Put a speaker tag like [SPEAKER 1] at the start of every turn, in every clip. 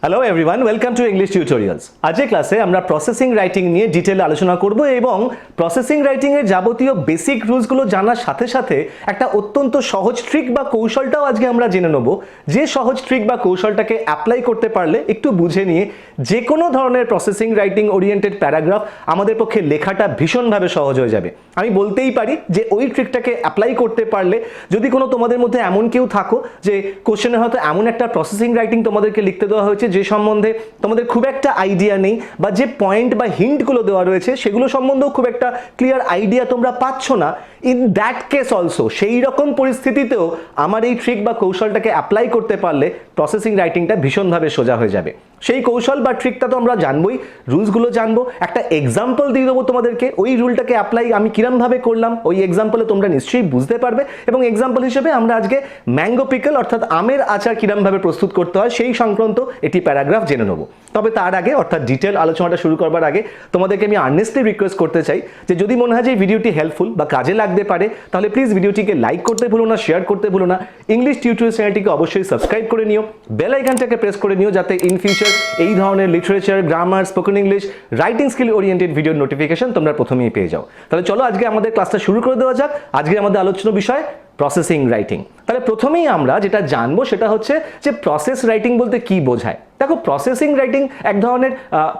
[SPEAKER 1] Hello everyone, welcome to English tutorials. আজকের ক্লাসে আমরা প্রসেসিং রাইটিং নিয়ে ডিটেইলে আলোচনা করব এবং প্রসেসিং রাইটিং এর যাবতীয় বেসিক রুলসগুলো জানার সাথে সাথে একটা অত্যন্ত সহজ ট্রিক বা কৌশলটাও আজকে আমরা জেনে নেব, যে সহজ ট্রিক বা কৌশলটাকে অ্যাপ্লাই করতে পারলে একটু বুঝে নিয়ে যে কোনো ধরনের প্রসেসিং রাইটিং ওরিয়েন্টেড প্যারাগ্রাফ আমাদের পক্ষে লেখাটা ভীষণভাবে সহজ হয়ে যাবে। আমি বলতেই পারি যে ওই ট্রিকটাকে অ্যাপ্লাই করতে পারলে, যদি কোনো তোমাদের মধ্যে এমন কেউ থাকো যে কোশ্চেনে হয়তো এমন একটা প্রসেসিং রাইটিং তোমাদেরকে লিখতে দেওয়া হয়েছে যে সম্বন্ধে তোমাদের খুব একটা আইডিয়া নেই, বা যে পয়েন্ট বা হিন্টগুলো দেওয়া রয়েছে সেগুলো সম্বন্ধেও খুব একটা ক্লিয়ার আইডিয়া তোমরা পাচ্ছ না, ইন দ্যাট কেস অলসো সেই রকম পরিস্থিতিতেও আমার এই ট্রিক বা কৌশলটাকে অ্যাপ্লাই করতে পারলে প্রসেসিং রাইটিংটা ভীষণভাবে সোজা হয়ে যাবে। সেই কৌশল বা ট্রিকটা তো আমরা জানবই, রুলসগুলো জানবো, একটা এক্সাম্পল দিয়ে দেবো তোমাদেরকে। ওই রুলটাকে অ্যাপ্লাই আমি কিরমভাবে করলাম ওই এক্সাম্পলে তোমরা নিশ্চয়ই বুঝতে পারবে, এবং এক্সাম্পল হিসেবে আমরা আজকে ম্যাঙ্গো পিকল অর্থাৎ আমের আচার কিরমভাবে প্রস্তুত করতে হয় সেই সংক্রান্ত একটি প্যারাগ্রাফ জেনে নেবো। তবে তার আগে অর্থাৎ ডিটেল আলোচনাটা শুরু করবার আগে তোমাদেরকে আমি আর্নেস্টলি রিকোয়েস্ট করতে চাই যে যদি মনে হয় যে এই ভিডিওটি হেল্পফুল বা কাজে লাগতে পারে তাহলে প্লিজ ভিডিওটিকে লাইক করতে ভুলো না, শেয়ার করতে ভুলো না, ইংলিশ টিউটোরিয়াল চ্যানেলটিকে অবশ্যই সাবস্ক্রাইব করে নিও, বেল আইকনটাকে প্রেস করে নিও যাতে ইন ফিউচার এই ধরনের literature, grammar, spoken English, writing skill oriented ভিডিওর নোটিফিকেশন তোমরা প্রথমেই পেয়ে যাও। তাহলে চলো আজকে আমাদের ক্লাসটা শুরু করে দেওয়া যাক। আজকে আমাদের আলোচনা বিষয় প্রসেসিং রাইটিং। তাহলে প্রথমেই আমরা যেটা জানবো সেটা হচ্ছে যে প্রসেস রাইটিং বলতে কি বোঝায়। দেখো, প্রসেসিং রাইটিং এক ধরনের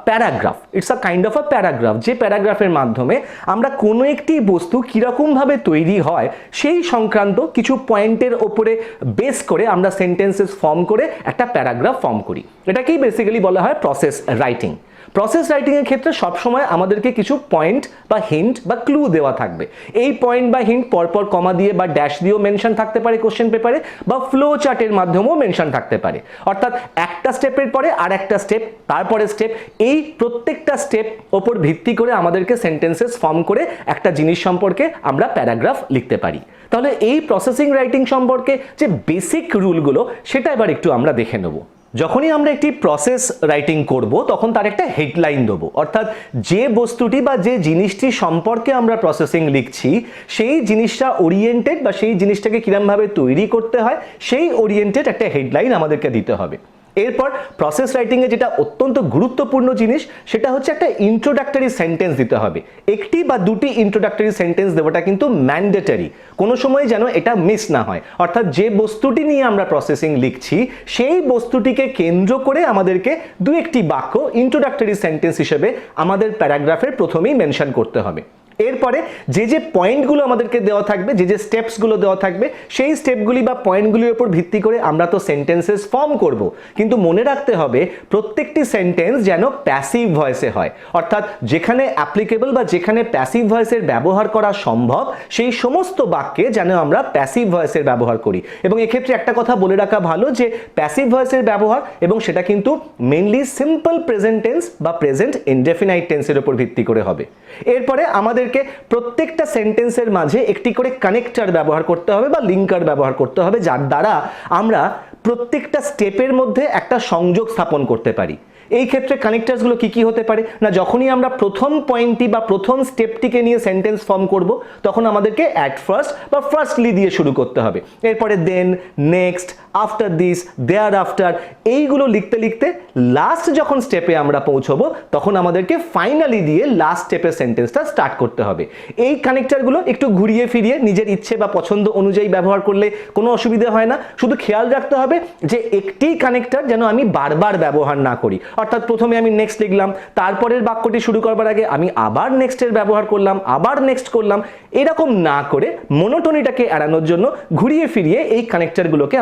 [SPEAKER 1] paragraph, it's a kind of a paragraph, যে প্যারাগ্রাফের মাধ্যমে আমরা কোনো একটি বস্তু কীরকমভাবে তৈরি হয় সেই সংক্রান্ত কিছু পয়েন্টের ওপরে বেস করে আমরা সেন্টেন্সেস ফর্ম করে একটা প্যারাগ্রাফ ফর্ম করি। এটাকেই বেসিক্যালি বলা হয় প্রসেস রাইটিং। প্রসেস রাইটিংয়ের ক্ষেত্রে সবসময় আমাদেরকে কিছু পয়েন্ট বা হিন্ট বা ক্লু দেওয়া থাকবে। এই পয়েন্ট বা হিন্ট পরপর কমা দিয়ে বা ড্যাশ দিয়েও মেনশন থাকতে পারে কোশ্চেন পেপারে, বা ফ্লো চার্টের মাধ্যমেও মেনশন থাকতে পারে। অর্থাৎ একটা স্টেপের পরে আর একটা স্টেপ, তারপরে স্টেপ, এই প্রত্যেকটা স্টেপ ওপর ভিত্তি করে আমাদেরকে সেন্টেন্সেস ফর্ম করে একটা জিনিস সম্পর্কে আমরা প্যারাগ্রাফ লিখতে পারি। তাহলে এই প্রসেসিং রাইটিং সম্পর্কে যে বেসিক রুলগুলো সেটা এবার একটু আমরা দেখে নেব। যখনই আমরা একটি প্রসেস রাইটিং করব তখন তার একটা হেডলাইন দেবো, অর্থাৎ যে বস্তুটি বা যে জিনিসটি সম্পর্কে আমরা প্রসেসিং লিখছি সেই জিনিসটা ওরিয়েন্টেড বা সেই জিনিসটাকে কিরমভাবে তৈরি করতে হয় সেই ওরিয়েন্টেড একটা হেডলাইন আমাদেরকে দিতে হবে। এরপর প্রসেস রাইটিংয়ে যেটা অত্যন্ত গুরুত্বপূর্ণ জিনিস সেটা হচ্ছে একটা ইন্ট্রোডাক্টরি সেন্টেন্স দিতে হবে। একটি বা দুটি ইন্ট্রোডাক্টরি সেন্টেন্স দেওয়াটা কিন্তু ম্যান্ডেটরি, কোনো সময় যেন এটা মিস না হয়। অর্থাৎ যে বস্তুটি নিয়ে আমরা প্রসেসিং লিখছি সেই বস্তুটিকে কেন্দ্র করে আমাদেরকে দু একটি বাক্য ইন্ট্রোডাক্টরি সেন্টেন্স হিসেবে আমাদের প্যারাগ্রাফের প্রথমেই মেনশন করতে হবে। এরপরে যে যে পয়েন্টগুলো আমাদেরকে দেওয়া থাকবে, যে যে স্টেপসগুলো দেওয়া থাকবে সেই স্টেপগুলি বা পয়েন্টগুলির উপর ভিত্তি করে আমরা তো সেন্টেন্সেস ফর্ম করব, কিন্তু মনে রাখতে হবে প্রত্যেকটি সেন্টেন্স যেন প্যাসিভ ভয়েসে হয়। অর্থাৎ যেখানে অ্যাপ্লিকেবল বা যেখানে প্যাসিভ ভয়েসের ব্যবহার করা সম্ভব সেই সমস্ত বাক্যে যেন আমরা প্যাসিভ ভয়েসের ব্যবহার করি। এবং এক্ষেত্রে একটা কথা বলে রাখা ভালো যে প্যাসিভ ভয়েসের ব্যবহার এবং সেটা কিন্তু মেনলি সিম্পল প্রেজেন্ট টেন্স বা প্রেজেন্ট ইনডেফিনাইট টেন্সের উপর ভিত্তি করে হবে। এরপরে আমাদের প্রত্যেকটা সেন্টেন্সের মাঝে একটি করে কানেক্টর ব্যবহার করতে হবে বা লিঙ্কার ব্যবহার করতে হবে, যার দ্বারা আমরা প্রত্যেকটা স্টেপের মধ্যে একটা সংযোগ স্থাপন করতে পারি। এই ক্ষেত্রে কানেক্টার্সগুলো কি কি হতে পারে না, যখনই আমরা প্রথম পয়েন্টটি বা প্রথম স্টেপটিকে নিয়ে সেন্টেন্স ফর্ম করব তখন আমাদেরকে অ্যাট ফার্স্ট বা ফার্স্টলি দিয়ে শুরু করতে হবে। এরপরে then, next, after this, thereafter, এইগুলো লিখতে লিখতে লাস্ট যখন স্টেপে আমরা পৌঁছবো তখন আমাদেরকে ফাইনালি দিয়ে লাস্ট স্টেপের সেন্টেন্সটা স্টার্ট করতে হবে। এই কানেক্টারগুলো একটু ঘুরিয়ে ফিরিয়ে নিজের ইচ্ছে বা পছন্দ অনুযায়ী ব্যবহার করলে কোনো অসুবিধা হয় না। শুধু খেয়াল রাখতে হবে যে একটি কানেক্টার যেন আমি বারবার ব্যবহার না করি। অর্থাৎ প্রথমে আমি নেক্সট লিখলাম, তারপরের বাক্যটি শুরু করবার আগে আমি আবার নেক্সটের ব্যবহার করলাম, আবার নেক্সট করলাম, এরকম না করে মনোটোনিটাকে এড়ানোর জন্য ঘুরিয়ে ফিরিয়ে এই কানেক্টারগুলোকে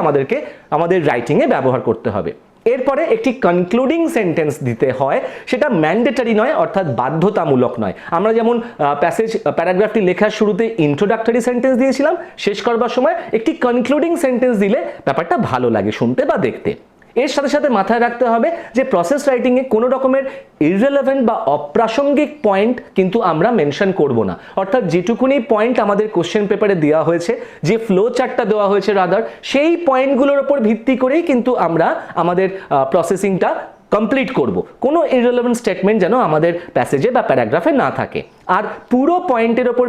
[SPEAKER 1] আমাদের রাইটিংয়ে ব্যবহার করতে হবে। এরপরে একটি কনক্লুডিং সেন্টেন্স দিতে হয়, সেটা ম্যান্ডেটরি নয়, অর্থাৎ বাধ্যতামূলক নয়। আমরা যেমন প্যারাগ্রাফটি লেখার শুরুতে ইন্ট্রোডাক্টরি সেন্টেন্স দিয়েছিলাম, শেষ করবার সময় একটি কনক্লুডিং সেন্টেন্স দিলে ব্যাপারটা ভালো লাগে শুনতে বা দেখতে। এর সাথে সাথে মাথায় রাখতে হবে যে প্রসেস রাইটিংয়ে কোনো রকমের ইররিলেভেন্ট বা অপ্রাসঙ্গিক পয়েন্ট কিন্তু আমরা মেনশন করব না। অর্থাৎ যেটুকুনি পয়েন্ট আমাদের কোশ্চেন পেপারে দেওয়া হয়েছে, যে ফ্লো চার্টটা দেওয়া হয়েছে রাদার, সেই পয়েন্টগুলোর উপর ভিত্তি করেই কিন্তু আমরা আমাদের প্রসেসিংটা কমপ্লিট করব, কোনো ইররিলেভেন্ট স্টেটমেন্ট যেন আমাদের প্যাসেজে বা প্যারাগ্রাফে না থাকে। আর পুরো পয়েন্টের ওপর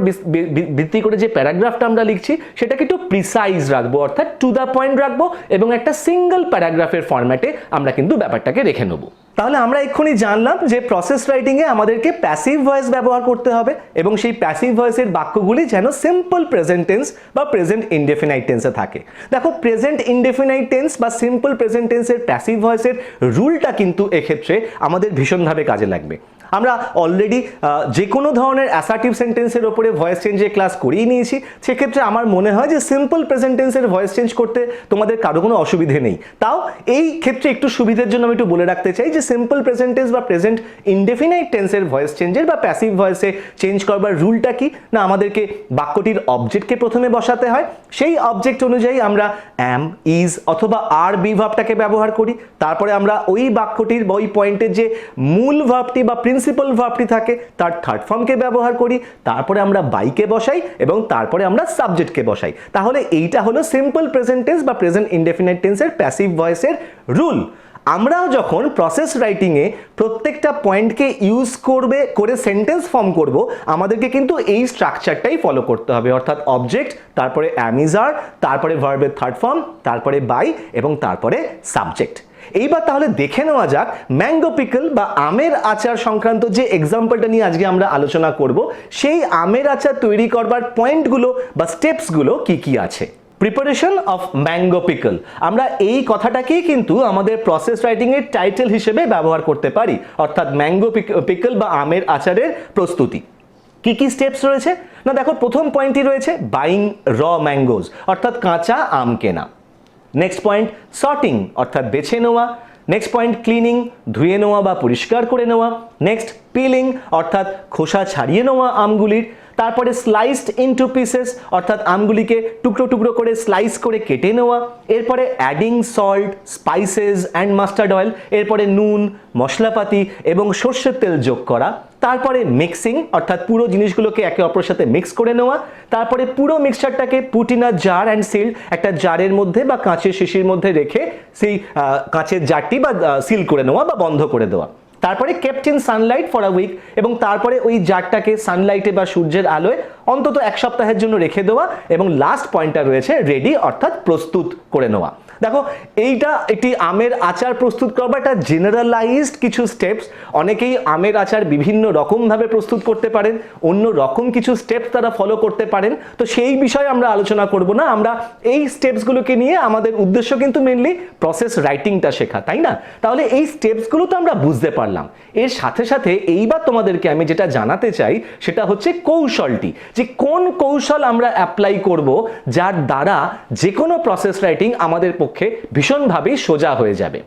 [SPEAKER 1] ভিত্তি করে যে প্যারাগ্রাফটা আমরা লিখছি সেটাকে একটু প্রিসাইজ রাখবো, অর্থাৎ টু দ্য পয়েন্ট রাখবো, এবং একটা সিঙ্গেল প্যারাগ্রাফের ফরম্যাটে আমরা কিন্তু ব্যাপারটাকে রেখে নেব। তাহলে আমরা এক্ষুনি জানলাম যে প্রসেস রাইটিংয়ে আমাদেরকে প্যাসিভ ভয়েস ব্যবহার করতে হবে, এবং সেই প্যাসিভ ভয়েসের বাক্যগুলি যেন সিম্পল প্রেজেন্ট টেন্স বা প্রেজেন্ট ইনডেফিনাইট টেন্সে থাকে। দেখো, প্রেজেন্ট ইনডেফিনাইট টেন্স বা সিম্পল প্রেজেন্ট টেন্সের প্যাসিভ ভয়েসের রুলটা কিন্তু এক্ষেত্রে আমাদের ভীষণভাবে কাজে লাগবে। আমরা অলরেডি যে কোনো ধরনের অ্যাসার্টিভ সেন্টেন্সের ওপরে ভয়েস চেঞ্জের ক্লাস করিয়ে নিয়েছি। সেক্ষেত্রে আমার মনে হয় যে সিম্পল প্রেজেন্ট টেন্সের ভয়েস চেঞ্জ করতে তোমাদের কারো কোনো অসুবিধে নেই। তাও এই ক্ষেত্রে একটু সুবিধার জন্য আমি একটু বলে রাখতে চাই যে সিম্পল প্রেজেন্ট টেন্স বা প্রেজেন্ট ইনডেফিনাইট টেন্সের ভয়েস চেঞ্জের বা প্যাসিভ ভয়েসে চেঞ্জ করবার রুলটা কি না, আমাদেরকে বাক্যটির অবজেক্টকে প্রথমে বসাতে হয়, সেই অবজেক্ট অনুযায়ী আমরা অ্যাম, ইজ অথবা আর বি ভার্বটাকে ব্যবহার করি। তারপরে আমরা ওই বাক্যটির বা ওই পয়েন্টের যে মূল ভার্বটি বা প্রিন্সিপাল ভার্বটি থাকে তার থার্ড ফর্মকে ব্যবহার করি। তারপরে আমরা বাইকে বসাই এবং তারপরে আমরা সাবজেক্টকে বসাই। তাহলে এইটা হলো সিম্পল প্রেজেন্ট টেন্স বা প্রেজেন্ট ইনডেফিনাইট টেন্সের প্যাসিভ ভয়েসের রুল। আমরাও যখন প্রসেস রাইটিংয়ে প্রত্যেকটা পয়েন্টকে ইউজ করে সেন্টেন্স ফর্ম করব, আমাদেরকে কিন্তু এই স্ট্রাকচারটাই ফলো করতে হবে, অর্থাৎ অবজেক্ট, তারপরে অ্যাম ইজ আর, তারপরে ভার্বের থার্ড ফর্ম, তারপরে বাই এবং তারপরে সাবজেক্ট। এইবার তাহলে দেখে নেওয়া যাক ম্যাঙ্গো পিকল বা আমের আচার সংক্রান্ত যে এক্সাম্পলটা নিয়ে আজকে আমরা আলোচনা করব, সেই আমের আচার তৈরি করবার পয়েন্টগুলো বা স্টেপসগুলো কি কি আছে। প্রিপারেশন অফ ম্যাঙ্গো পিকল, আমরা এই কথাটাকেই কিন্তু আমাদের প্রসেস রাইটিং এর টাইটেল হিসেবে ব্যবহার করতে পারি, অর্থাৎ ম্যাঙ্গো পিকল বা আমের আচারের প্রস্তুতি। কি কি স্টেপস রয়েছে না, দেখো, প্রথম পয়েন্টই রয়েছে বাইং র ম্যাঙ্গোজ, অর্থাৎ কাঁচা আম কেনা। নেক্সট পয়েন্ট সর্টিং, অর্থাৎ বেছে নেওয়া। নেক্সট পয়েন্ট ক্লিনিং, ধুয়ে নেওয়া বা পরিষ্কার করে নেওয়া। নেক্সট পিলিং, অর্থাৎ খোসা ছাড়িয়ে নেওয়া আমগুলির। তারপরে স্লাইসড ইনটু পিসেস, অর্থাৎ আমগুলিকে টুকরো টুকরো করে স্লাইস করে কেটে নেওয়া। এরপরে adding salt, spices and mustard oil, এরপরে নুন, মশলাপাতি এবং সর্ষের তেল যোগ করা। তারপরে মিক্সিং, অর্থাৎ পুরো জিনিসগুলোকে একে অপরের সাথে মিক্স করে নেওয়া। তারপরে পুরো মিক্সচারটাকে put in a jar and seal, একটা জারের মধ্যে বা কাঁচের শিশির মধ্যে রেখে সেই কাঁচের জারটি বা সিল করে নেওয়া বা বন্ধ করে দেওয়া। তারপরে kept in sunlight for a week, এবং তারপরে ওই জারটাকে সানলাইটে বা সূর্যের আলোয় অন্তত এক সপ্তাহের জন্য রেখে দেওয়া। এবং লাস্ট পয়েন্টটা রয়েছে রেডি, অর্থাৎ প্রস্তুত করে নেওয়া। দেখো, এইটা একটি আমের আচার প্রস্তুত করবা একটা জেনারেলাইজড কিছু স্টেপস। অনেকেই আমের আচার বিভিন্ন রকমভাবে প্রস্তুত করতে পারেন, অন্য রকম কিছু স্টেপস তারা ফলো করতে পারেন। তো সেই বিষয়ে আমরা আলোচনা করব না, আমরা এই স্টেপসগুলোকে নিয়ে আমাদের উদ্দেশ্য কিন্তু মেনলি প্রসেস রাইটিংটা শেখা, তাই না? তাহলে এই স্টেপসগুলো তো আমরা বুঝতে পারলাম। এর সাথে সাথে এইবার তোমাদেরকে আমি যেটা জানাতে চাই সেটা হচ্ছে কৌশলটি, যে কোন কৌশল আমরা অ্যাপ্লাই করব যার দ্বারা যে কোনো প্রসেস রাইটিং আমাদের পক্ষে ভীষণভাবেই সোজা হয়ে যাবে।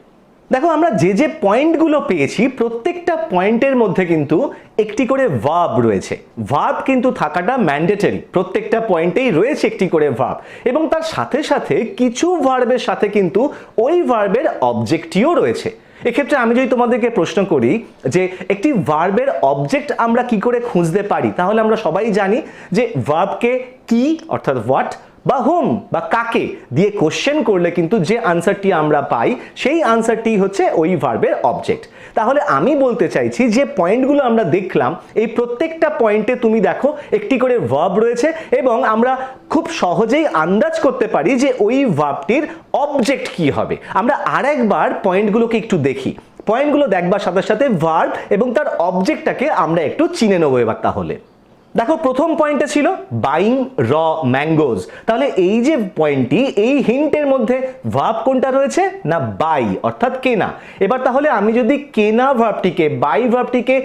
[SPEAKER 1] দেখো, আমরা যে যে পয়েন্টগুলো পেয়েছি প্রত্যেকটা পয়েন্টের মধ্যে কিন্তু একটি করে ভার্ব রয়েছে। ভার্ব কিন্তু থাকাটা ম্যান্ডেটরি, প্রত্যেকটা পয়েন্টেই রয়েছে একটি করে ভার্ব, এবং তার সাথে সাথে কিছু ভার্বের সাথে কিন্তু ওই ভার্বের অবজেক্টটিও রয়েছে। এক্ষেত্রে আমি যদি তোমাদেরকে প্রশ্ন করি যে একটি ভার্বের অবজেক্ট আমরা কি করে খুঁজতে পারি, তাহলে আমরা সবাই জানি যে ভার্বকে কি অর্থাৎ হোয়াট বা হোম বা কাকে দিয়ে কোশ্চেন করলে কিন্তু যে আনসারটি আমরা পাই সেই আনসারটি হচ্ছে ওই ভার্বের অবজেক্ট। তাহলে আমি বলতে চাইছি যে পয়েন্টগুলো আমরা দেখলাম, এই প্রত্যেকটা পয়েন্টে তুমি দেখো একটি করে ভার্ব রয়েছে, এবং আমরা খুব সহজেই আন্দাজ করতে পারি যে ওই ভার্বটির অবজেক্ট কি হবে। আমরা আরেকবার পয়েন্টগুলোকে একটু দেখি। পয়েন্টগুলো দেখবার সাথে সাথে ভার্ব এবং তার অবজেক্টটাকে আমরা একটু চিনে নেবো এবার। তাহলে দেখো, প্রথম পয়েন্টে ছিল বাইং র ম্যাঙ্গোজ। তাহলে এই যে পয়েন্টটি, এই হিন্টের মধ্যে ভার্ব কোনটা রয়েছে না বাই, অর্থাৎ কেনা। এবার তাহলে আমি যদি কেনা ভার্বটিকে, বাই ভার্বটিকে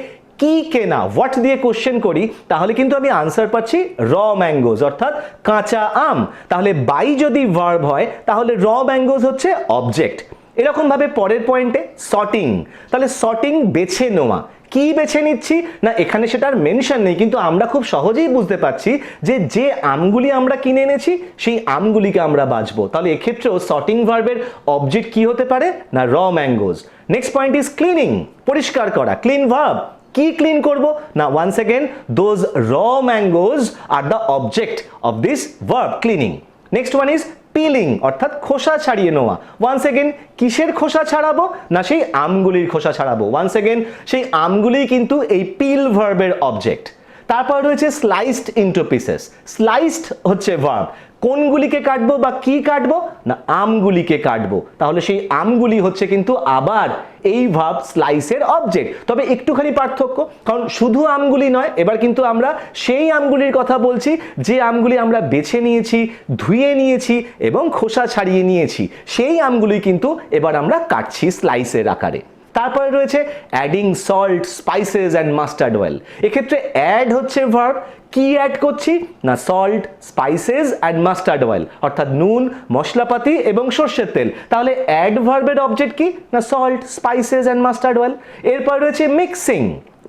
[SPEAKER 1] কি কেনা হোয়াট দিয়ে কোশ্চেন করি, তাহলে কিন্তু আমি আনসার পাচ্ছি র ম্যাঙ্গোজ অর্থাৎ কাঁচা আম। তাহলে বাই যদি ভার্ব হয় তাহলে র ম্যাঙ্গোজ হচ্ছে অবজেক্ট। এরকম ভাবে পরের পয়েন্টে সর্টিং, তাহলে সর্টিং বেছে নেওয়া। কি বেছে নিচ্ছি না, এখানে সেটার মেনশন নেই, কিন্তু আমরা খুব সহজেই বুঝতে পারছি যে যে আমগুলি আমরা কিনে এনেছি সেই আমগুলিকে আমরা বাছবো। তাহলে এক্ষেত্রেও সর্টিং ভার্বের অবজেক্ট কি হতে পারে না raw mangoes. Next point is cleaning, পরিষ্কার করা, ক্লিন ভার্ব। কি ক্লিন করব না, once again those raw mangoes are the object of this verb cleaning. Next one is peeling অর্থাৎ খোসা ছাড়িয়ে নেওয়া। ওয়ান্স এগেন কিসের খোসা ছাড়াবো? না সেই আমগুলির খোসা ছাড়াবো। ওয়ান্স এগেন সেই আমগুলি কিন্তু এই পিল ভার্বের অবজেক্ট। তারপর রয়েছে স্লাইসড ইনটু পিসেস। স্লাইসড হচ্ছে ভার্ব, কোনগুলিকে কাটবো বা কি কাটবো? না আমগুলিকে কাটবো। তাহলে সেই আমগুলি হচ্ছে কিন্তু আবার এই ভার্ব স্লাইসের অবজেক্ট। তবে একটুখানি পার্থক্য, কারণ শুধু আমগুলি নয়, এবার কিন্তু আমরা সেই আমগুলির কথা বলছি যে আমগুলি আমরা বেছে নিয়েছি, ধুয়ে নিয়েছি এবং খোসা ছাড়িয়ে নিয়েছি, সেই আমগুলি কিন্তু এবার আমরা কাটছি স্লাইসের আকারে। তারপরে রয়েছে adding salt, spices and mustard oil. এক্ষেত্রে অ্যাড হচ্ছে ভার্ব, কি অ্যাড করছি? না salt, spices and mustard oil, অর্থাৎ নুন, মশলাপাতি এবং সর্ষের তেল। তাহলে অ্যাড ভার্বের অবজেক্ট কি? না salt, spices and mustard oil. এরপর রয়েছে মিক্সিং,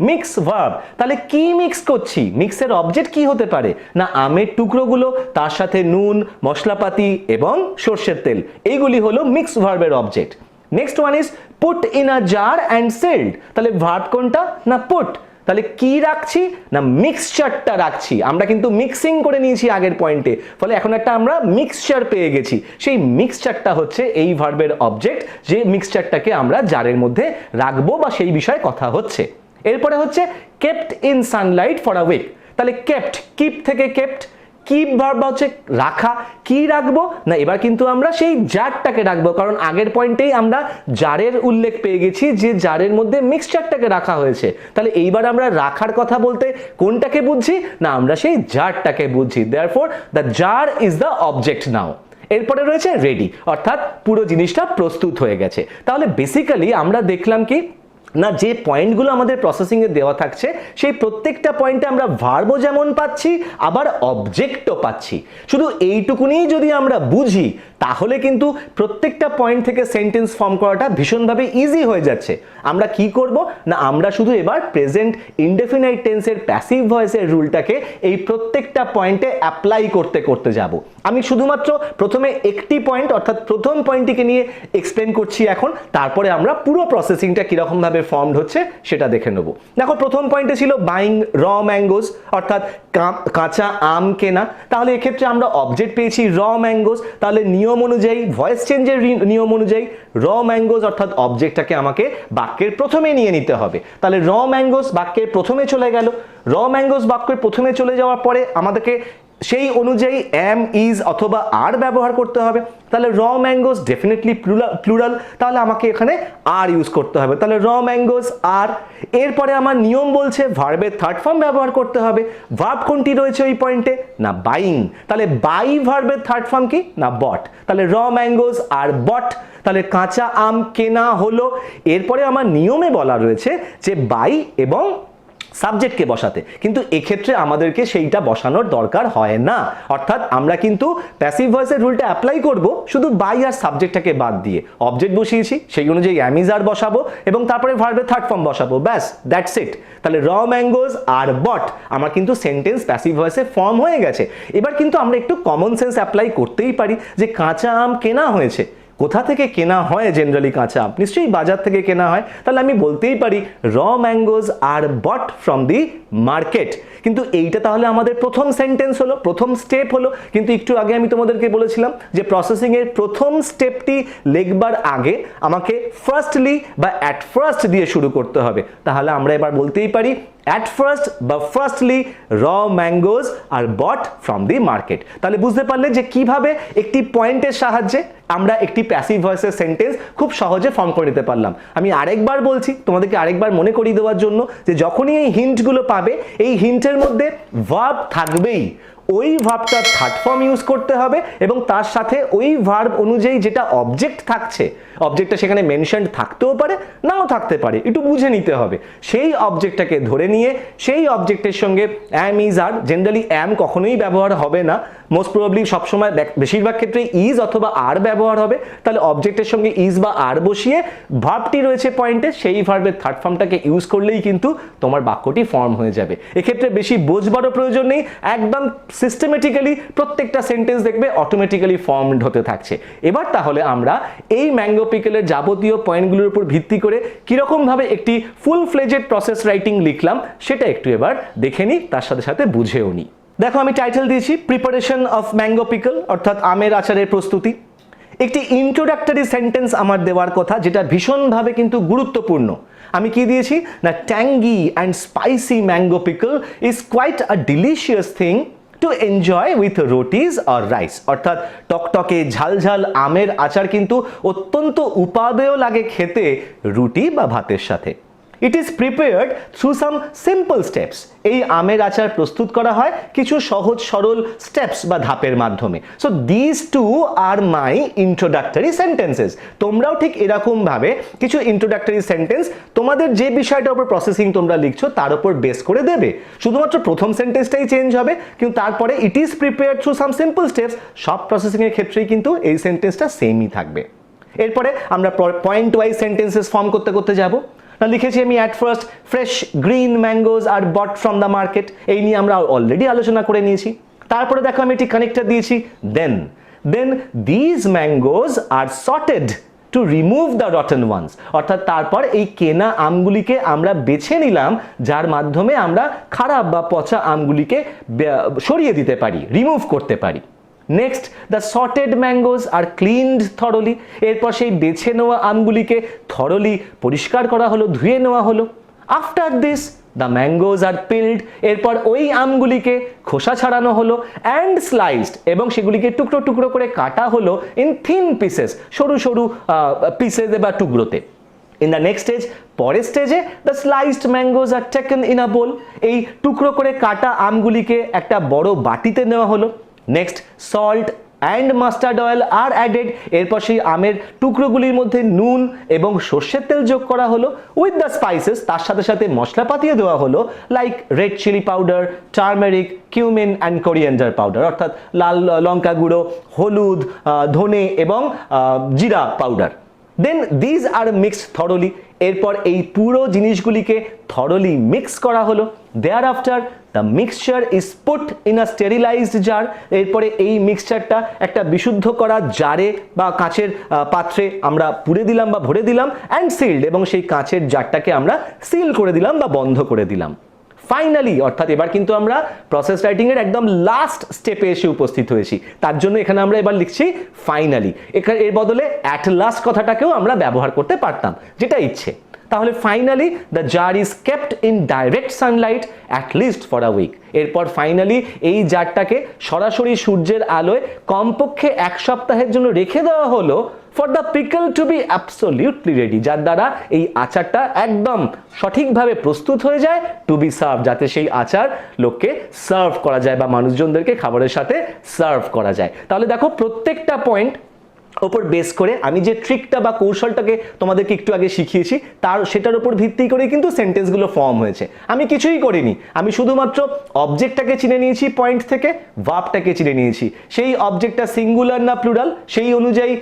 [SPEAKER 1] মিক্স ভার্ব। তাহলে কি মিক্স করছি? মিক্সের অবজেক্ট কি হতে পারে? না আমের টুকরোগুলো, তার সাথে নুন, মশলাপাতি এবং সর্ষের তেল, এইগুলি হলো মিক্স ভার্বের object. Next one is put in a jar and sealed. তাহলে ভার্ব কোনটা? না পুট। তাহলে কি রাখছি? না মিক্সচারটা রাখছি। আমরা কিন্তু মিক্সিং করে নিয়েছি আগের পয়েন্টে, ফলে এখন একটা আমরা মিক্সচার পেয়ে গেছি। সেই মিক্সচারটা হচ্ছে এই ভার্বের অবজেক্ট, যে মিক্সচারটাকে আমরা জারের মধ্যে রাখবো বা সেই বিষয়ে কথা হচ্ছে। এরপরে হচ্ছে kept in sunlight for a week. তাহলে কেপ্ট, কিপ থেকে কেপ্ট, কিপ ভার্ব হচ্ছে রাখা। কি রাখবো? না এবার কিন্তু আমরা সেই জারটাকে রাখবো, কারণ আগের পয়েন্টেই আমরা জারের উল্লেখ পেয়ে গেছি যে জারের মধ্যে মিক্সচারটাকে রাখা হয়েছে। তাহলে এইবার আমরা রাখার কথা বলতে কোনটাকে বুঝছি? না আমরা সেই জারটাকে বুঝছি। Therefore the jar is the object now. এরপরে রয়েছে রেডি, অর্থাৎ পুরো জিনিসটা প্রস্তুত হয়ে গেছে। তাহলে বেসিক্যালি আমরা দেখলাম কি না যে পয়েন্টগুলো আমাদের প্রসেসিংয়ে দেওয়া থাকছে সেই প্রত্যেকটা পয়েন্টে আমরা ভার্বও যেমন পাচ্ছি আবার অবজেক্টও পাচ্ছি। শুধু এইটুকুনি যদি আমরা বুঝি তাহলে কিন্তু প্রত্যেকটা পয়েন্ট থেকে সেন্টেন্স ফর্ম করাটা ভীষণভাবে ইজি হয়ে যাচ্ছে। আমরা কি করব? না আমরা শুধু এবার প্রেজেন্ট ইনডেফিনাইট টেন্সের প্যাসিভ ভয়েসের রুলটাকে এই প্রত্যেকটা পয়েন্টে অ্যাপ্লাই করতে করতে যাব। আমি শুধুমাত্র প্রথমে একটি পয়েন্ট অর্থাৎ প্রথম পয়েন্টটিকে নিয়ে এক্সপ্লেন করছি এখন, তারপরে আমরা পুরো প্রসেসিংটা কিরকম ভাবে ফর্মড হচ্ছে সেটা দেখে নেব। দেখো প্রথম পয়েন্টে ছিল বাইং র ম্যাঙ্গোস, অর্থাৎ কাঁচা আম কেনা। তাহলে এক্ষেত্রে আমরা অবজেক্ট পেয়েছি র ম্যাঙ্গোস। তাহলে নিয়ম অনুযায়ী, ভয়েস চেঞ্জের নিয়ম অনুযায়ী র ম্যাঙ্গোস অর্থাৎ অবজেক্টটাকে আমাকে বাক্যের প্রথমে নিয়ে নিতে হবে। তাহলে র ম্যাঙ্গোস বাক্যের প্রথমে চলে গেল। র ম্যাঙ্গোস বাক্যের প্রথমে চলে যাওয়ার পরে আমাদেরকে সেই অনুযায়ী এম, ইজ অথবা আর ব্যবহার করতে হবে। তাহলে র ম্যাঙ্গোস ডেফিনেটলি প্লুরাল, তাহলে আমাকে এখানে আর ইউজ করতে হবে। তাহলে র ম্যাঙ্গোস আর। এরপরে আমার নিয়ম বলছে ভার্বের থার্ড ফর্ম ব্যবহার করতে হবে। ভার্ব কোনটি রয়েছে ওই পয়েন্টে? না বাইং। তাহলে বাই ভার্বের থার্ড ফর্ম কি? না বট। তাহলে র ম্যাঙ্গোস আর বট। তাহলে কাঁচা আম কেনা হলো। এরপরে আমার নিয়মে বলা রয়েছে যে বাই এবং সাবজেক্টকে বসাতে, কিন্তু এক্ষেত্রে আমাদেরকে সেইটা বসানোর দরকার হয় না। অর্থাৎ আমরা কিন্তু প্যাসিভ ভয়েসের রুলটা অ্যাপ্লাই করব শুধু বাই আর সাবজেক্টটাকে বাদ দিয়ে। অবজেক্ট বসিয়েছি, সেই অনুযায়ী অ্যামিজ আর বসাবো এবং তারপরে ভার্বের থার্ড ফর্ম বসাবো, ব্যাস দ্যাটস ইট। তাহলে র ম্যাঙ্গোস আর বট আমার কিন্তু সেন্টেন্স প্যাসিভ ভয়েসে ফর্ম হয়ে গেছে। এবার কিন্তু আমরা একটু কমন সেন্স অ্যাপ্লাই করতেই পারি যে কাঁচা আম কেনা হয়েছে। কোথা থেকে কেনা হয় জেনারেলি কাঁচা আম? নিশ্চয়ই বাজার থেকে কেনা হয়। তাহলে আমি বলতেই পারি raw mangoes are bought from the market. কিন্তু এইটা তাহলে আমাদের প্রথম সেন্টেন্স হলো, প্রথম স্টেপ হলো। কিন্তু একটু আগে আমি তোমাদেরকে বলেছিলাম যে প্রসেসিং এর প্রথম স্টেপটি লিখবার আগে আমাকে ফার্স্টলি বা অ্যাট ফার্স্ট দিয়ে শুরু করতে হবে। তাহলে আমরা এবার বলতেই পারি at first বা firstly raw mangoes are bought from the market. তাহলে বুঝতে পারলে যে কিভাবে একটি পয়েন্টের সাহায্যে আমরা একটি প্যাসিভ ভয়েসের সেন্টেন্স খুব সহজে ফর্ম করে নিতে পারলাম। আমি আরেকবার বলছি তোমাদেরকে, আরেকবার মনে করিয়ে দেওয়ার জন্য যে যখনই এই হিন্টগুলো পাবে এই হিন্টের মধ্যে ভার্ব থাকবেই, ওই ভার্বটা থার্ড ফর্ম ইউজ করতে হবে এবং তার সাথে ওই ভার্ব অনুযায়ী যেটা অবজেক্ট থাকছে, অবজেক্টটা সেখানে মেনশনড থাকতেও পারে নাও থাকতে পারে, একটু বুঝে নিতে হবে। সেই অবজেক্টটাকে ধরে নিয়ে সেই অবজেক্টের সঙ্গে অ্যাম, ইজ, আর, জেনারেলি অ্যাম কখনোই ব্যবহার হবে না, মোস্ট প্রবাবলি সবসময় বেশিরভাগ ক্ষেত্রে ইজ অথবা আর ব্যবহার হবে। তাহলে অবজেক্টের সঙ্গে ইজ বা আর বসিয়ে ভার্বটি রয়েছে পয়েন্টে, সেই ভার্বের থার্ড ফর্মটাকে ইউজ করলেই কিন্তু তোমার বাক্যটি ফর্ম হয়ে যাবে। এক্ষেত্রে বেশি বোঝবারও প্রয়োজন নেই, একদম সিস্টেমেটিক্যালি প্রত্যেকটা সেন্টেন্স দেখবে অটোমেটিক্যালি ফর্মড হতে থাকছে। এবার তাহলে আমরা এই ম্যাঙ্গো পিকেলের যাবতীয় পয়েন্টগুলোর উপর ভিত্তি করে কিরকম ভাবে একটি ফুল ফ্লেজেড প্রসেস রাইটিং লিখলাম সেটা একটু এবার দেখে নিই, তার সাথে সাথে বুঝেও নিই। দেখো আমি টাইটেল দিয়েছি প্রিপারেশন অফ ম্যাঙ্গো পিকল, অর্থাৎ আমের আচারের প্রস্তুতি। একটি ইন্ট্রোডাক্টরি সেন্টেন্স আমার দেওয়ার কথা, যেটা ভীষণভাবে কিন্তু গুরুত্বপূর্ণ। আমি কি দিয়েছি না, tangy and spicy mango pickle is quite a delicious thing to enjoy with rotis or rice. অর্থাৎ টকটকে ঝালঝাল আমের আচার কিন্তু অত্যন্ত উপাদেয় লাগে খেতে রুটি বা ভাতের সাথে। It is prepared through some simple steps. এই আমের আচার প্রস্তুত করা হয় কিছু সহজ সরল স্টেপস বা ধাপের মাধ্যমে। So this two are my introductory sentences. তোমরাও ঠিক এরকমভাবে কিছু ইন্ট্রোডাক্টরি সেন্টেন্স তোমাদের যে বিষয়টার উপর প্রসেসিং তোমরা লিখছো তার উপর বেস করে দেবে। শুধুমাত্র প্রথম সেন্টেন্সটাই চেঞ্জ হবে, কিন্তু তারপরে it is prepared through some simple steps সব প্রসেসিংয়ের ক্ষেত্রেই কিন্তু এই সেন্টেন্সটা সেমই থাকবে। এরপরে আমরা পয়েন্ট ওয়াইজ সেন্টেন্সেস ফর্ম করতে করতে যাব। না লিখেছি আমি at first fresh green mangoes are bought from the market, এই নিয়ে আমরা অলরেডি আলোচনা করে নিয়েছি। তারপরে দেখো আমি একটি কানেক্টর দিয়েছি then these mangoes are sorted to remove the rotten ones. অর্থাৎ তারপর এই কেনা আমগুলিকে আমরা বেছে নিলাম, যার মাধ্যমে আমরা খারাপ বা পচা আমগুলিকে সরিয়ে দিতে পারি, রিমুভ করতে পারি। Next the sorted mangoes are cleaned thoroughly. এরপর সেই বেছে নেওয়া আমগুলিকে থরলি পরিষ্কার করা হলো, ধুয়ে নেওয়া হলো। After this the mangoes R peeled. এরপর ওই আমগুলিকে খোসা ছাড়ানো হলো অ্যান্ড স্লাইসড, এবং সেগুলিকে টুকরো টুকরো করে কাটা হলো ইন থিন পিসেস, সরু সরু পিসেস বা টুকরোতে। ইন দ্য নেক্সট স্টেজ, পরের স্টেজে the sliced mangoes are taken in a bowl. এই টুকরো করে কাটা আমগুলিকে একটা বড় বাটিতে নেওয়া হলো। Next salt and mustard oil are added. এরপর সেই আমের টুকরোগুলির মধ্যে নুন এবং সর্ষের তেল যোগ করা হলো উইথ দ্য স্পাইসেস। তার সাথে সাথে মশলাপাতিও দেওয়া হলো, like red chilli powder, turmeric, cumin and coriander powder. অর্থাৎ লাল লঙ্কা গুঁড়ো, হলুদ, ধনে এবং জিরা powder. Then these are mixed thoroughly. এরপর এই পুরো জিনিসগুলিকে থরলি মিক্স করা হলো। Thereafter the mixture is put in a sterilised jar. এরপরে এই মিক্সচারটা একটা বিশুদ্ধ করা জারে বা কাঁচের পাত্রে আমরা পুরে দিলাম বা ভরে দিলাম, অ্যান্ড সিল্ড, এবং সেই কাঁচের জারটাকে আমরা সিল করে দিলাম বা বন্ধ করে দিলাম। ফাইনালি, অর্থাৎ এবার কিন্তু আমরা প্রসেস রাইটিং এর একদম লাস্ট স্টেপে এসে উপস্থিত হয়েছি। তার জন্য এখানে আমরা এবার লিখছি ফাইনালি। এর বদলে অ্যাট লাস্ট কথাটাকেও আমরা ব্যবহার করতে পারতাম, যেটা ইচ্ছে। তাহলে finally the jar is kept in direct sunlight at least for a week. এরপর ফাইনালি এই জারটাকে সরাসরি সূর্যের আলোয় কমপক্ষে এক সপ্তাহের জন্য রেখে দেওয়া হলো for the pickle to be absolutely ready, যার দ্বারা এই আচারটা একদম সঠিকভাবে প্রস্তুত হয়ে যায় টু বি সার্ভ, যাতে সেই আচার লোককে সার্ভ করা যায় বা মানুষজনদেরকে খাবারের সাথে সার্ভ করা যায়। তাহলে দেখো প্রত্যেকটা পয়েন্ট ওপর বেস করে আমি যে ট্রিকটা বা কৌশলটাকে তোমাদেরকে একটু আগে শিখিয়েছি সেটার উপর ভিত্তি করে কিন্তু সেন্টেন্সগুলো ফর্ম হয়েছে। আমি কিছুই করিনি, আমি শুধুমাত্র অবজেক্টটাকে চিনে নিয়েছি, পয়েন্ট থেকে ভার্বটাকে চিনে নিয়েছি। সেই অবজেক্টটা সিঙ্গুলার না প্লুরাল সেই অনুযায়ী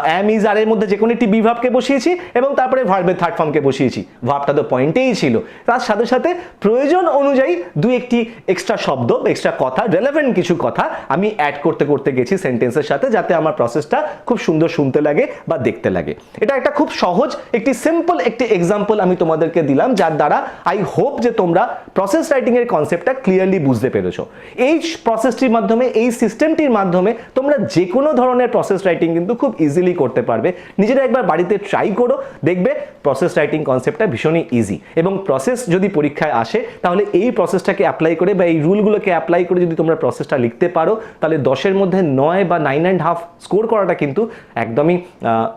[SPEAKER 1] অ্যাম ইজ আর এর মধ্যে যে কোনো একটি বি ভার্বকে বসিয়েছি এবং তারপরে ভার্বের থার্ড ফর্মকে বসিয়েছি। ভার্বটা তো পয়েন্টেই ছিল, তার সাথে সাথে প্রয়োজন অনুযায়ী দু একটি এক্সট্রা শব্দ, এক্সট্রা কথা, রেলেভেন্ট কিছু কথা আমি অ্যাড করতে করতে গেছি সেন্টেন্সের সাথে, যাতে আমার প্রসেসটা খুব সুন্দর শুনতে লাগে বা দেখতে লাগে। এটা একটা খুব সহজ একটি সিম্পল একটি এক্সাম্পল আমি তোমাদেরকে দিলাম, যার দ্বারা আই হোপ যে তোমরা প্রসেস রাইটিং এর কনসেপ্টটা ক্লিয়ারলি বুঝতে পেরেছো। এই প্রসেসটির মাধ্যমে, এই সিস্টেমটির মাধ্যমে তোমরা যে কোনো ধরনের প্রসেস রাইটিং কিন্তু খুব ইজিলি করতে পারবে। নিজেরা একবার বাড়িতে ট্রাই করো, দেখবে প্রসেস রাইটিং কনসেপ্টটা ভীষণই ইজি। এবং প্রসেস যদি পরীক্ষায় আসে তাহলে এই প্রসেসটাকে অ্যাপ্লাই করে বা এই রুলগুলোকে অ্যাপ্লাই করে যদি তোমরা প্রসেসটা লিখতে পারো, তাহলে 10-এর মধ্যে 9 বা 9.5 স্কোর করাটা কিন্তু একদমই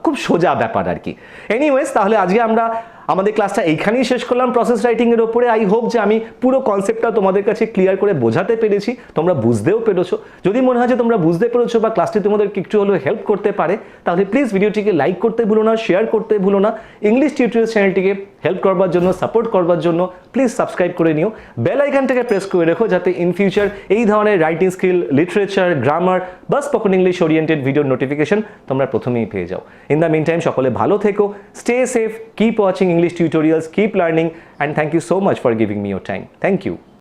[SPEAKER 1] খুব সোজা ব্যাপার আর কি। এনিওয়েজ, তাহলে আজকে আমরা আমাদের ক্লাসটা এইখানেই শেষ করলাম প্রসেস রাইটিং এর উপরে। আই হোপ যে আমি পুরো কনসেপ্টটা তোমাদের কাছে ক্লিয়ার করে বোঝাতে পেরেছি, তোমরা বুঝতেও পেরেছো। যদি মনে হয় যে তোমরা বুঝতে পেরেছো বা ক্লাসটি তোমাদেরকে একটু হলেও হেল্প করতে পারে, তাহলে প্লিজ ভিডিওটিকে লাইক করতে ভুলো না, শেয়ার করতে ভুলো না। ইংলিশ টিউটোরিয়ালস চ্যানেলটিকে হেল্প করবার জন্য, সাপোর্ট করবার জন্য প্লিজ সাবস্ক্রাইব করে নিও। বেল আইকনটাকে প্রেস করে রেখো, যাতে ইন ফিউচার এই ধরনের রাইটিং স্কিল, লিটারেচার, গ্রামার বা স্পোকেন ইংলিশ ওরিয়েন্টেড ভিডিওর নোটিফিকেশন তোমরা প্রথমেই পেয়ে যাও। ইন দ্য মিন টাইম সকলে ভালো থেকো, stay safe, keep watching English tutorials, keep learning, and thank you so much for giving me your time. Thank you.